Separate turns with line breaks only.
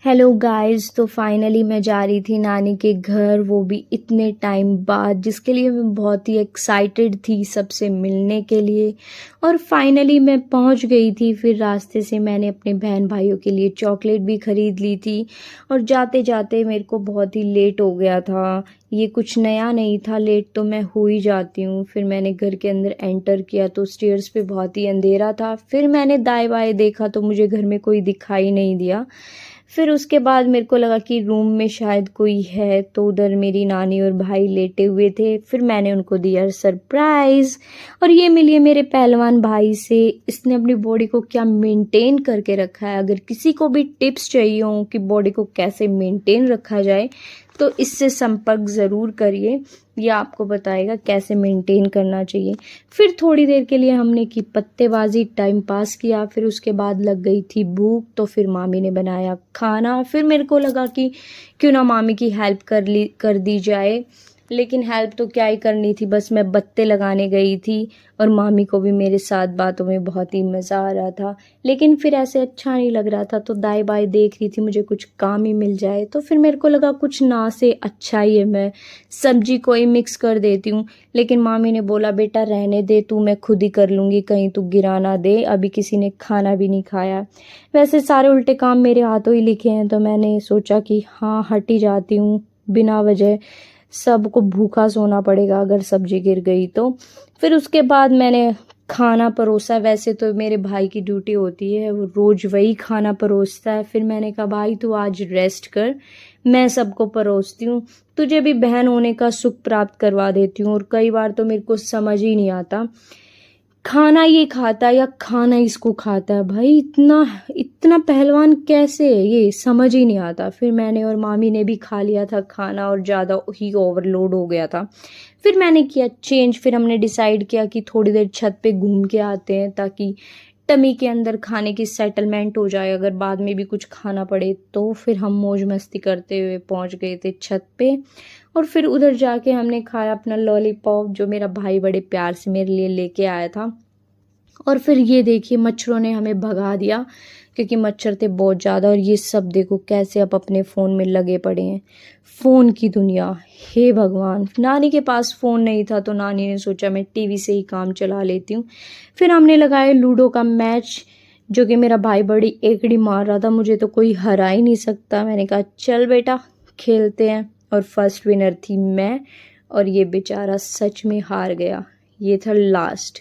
Hello guys. तो finally मैं जा रही थी नानी के घर, वो भी इतने टाइम बाद, जिसके लिए मैं बहुत ही एक्साइटेड थी सबसे मिलने के लिए। और फाइनली मैं पहुंच गई थी। फिर रास्ते से मैंने अपने बहन भाइयों के लिए चॉकलेट भी ख़रीद ली थी। और जाते जाते मेरे को बहुत ही लेट हो गया था। ये कुछ नया नहीं था, लेट तो मैं हो ही जाती हूँ। फिर मैंने घर के अंदर एंटर किया तो स्टेयर्स पे बहुत ही अंधेरा था। फिर मैंने दाएं बाएं देखा तो मुझे घर में कोई दिखाई नहीं दिया। फिर उसके बाद मेरे को लगा कि रूम में शायद कोई है, तो उधर मेरी नानी और भाई लेटे हुए थे। फिर मैंने उनको दिया सरप्राइज़। और ये मिलिए मेरे पहलवान भाई से। इसने अपनी बॉडी को क्या मेंटेन करके रखा है। अगर किसी को भी टिप्स चाहिए हो कि बॉडी को कैसे मेंटेन रखा जाए तो इससे संपर्क ज़रूर करिए। ये आपको बताएगा कैसे मेंटेन करना चाहिए। फिर थोड़ी देर के लिए हमने की पत्तेबाजी, टाइम पास किया। फिर उसके बाद लग गई थी भूख, तो फिर मामी ने बनाया खाना। फिर मेरे को लगा कि क्यों ना मामी की हेल्प कर दी जाए। लेकिन हेल्प तो क्या ही करनी थी, बस मैं बत्ते लगाने गई थी। और मामी को भी मेरे साथ बातों में बहुत ही मज़ा आ रहा था। लेकिन फिर ऐसे अच्छा नहीं लग रहा था, तो दाएं बाएं देख रही थी मुझे कुछ काम ही मिल जाए। तो फिर मेरे को लगा कुछ ना से अच्छा ही है, मैं सब्जी को ही मिक्स कर देती हूँ। लेकिन मामी ने बोला बेटा रहने दे, तू, मैं खुद ही कर लूँगी, कहीं तू गिरा ना दे, अभी किसी ने खाना भी नहीं खाया। वैसे सारे उल्टे काम मेरे हाथों ही लिखे हैं, तो मैंने सोचा कि हाँ हट ही जाती हूँ। बिना वजह सबको भूखा सोना पड़ेगा अगर सब्जी गिर गई तो। फिर उसके बाद मैंने खाना परोसा। वैसे तो मेरे भाई की ड्यूटी होती है, वो रोज़ वही खाना परोसता है। फिर मैंने कहा भाई तू आज रेस्ट कर, मैं सबको परोसती हूँ, तुझे भी बहन होने का सुख प्राप्त करवा देती हूँ। और कई बार तो मेरे को समझ ही नहीं आता खाना ये खाता है या खाना इसको खाता है। भाई इतना इतना पहलवान कैसे है, ये समझ ही नहीं आता। फिर मैंने और मामी ने भी खा लिया था खाना और ज़्यादा ही ओवरलोड हो गया था। फिर मैंने किया चेंज। फिर हमने डिसाइड किया कि थोड़ी देर छत पे घूम के आते हैं, ताकि टमी के अंदर खाने की सेटलमेंट हो जाए, अगर बाद में भी कुछ खाना पड़े तो। फिर हम मौज मस्ती करते हुए पहुंच गए थे छत पे। और फिर उधर जाके हमने खाया अपना लॉलीपॉप, जो मेरा भाई बड़े प्यार से मेरे लिए लेके आया था। और फिर ये देखिए मच्छरों ने हमें भगा दिया, क्योंकि मच्छर थे बहुत ज़्यादा। और ये सब देखो कैसे अब अपने फ़ोन में लगे पड़े हैं। फ़ोन की दुनिया, हे भगवान। नानी के पास फ़ोन नहीं था, तो नानी ने सोचा मैं टीवी से ही काम चला लेती हूँ। फिर हमने लगाया लूडो का मैच, जो कि मेरा भाई बड़ी एकड़ी मार रहा था, मुझे तो कोई हरा ही नहीं सकता। मैंने कहा चल बेटा खेलते हैं। और फर्स्ट विनर थी मैं, और ये बेचारा सच में हार गया। ये था लास्ट।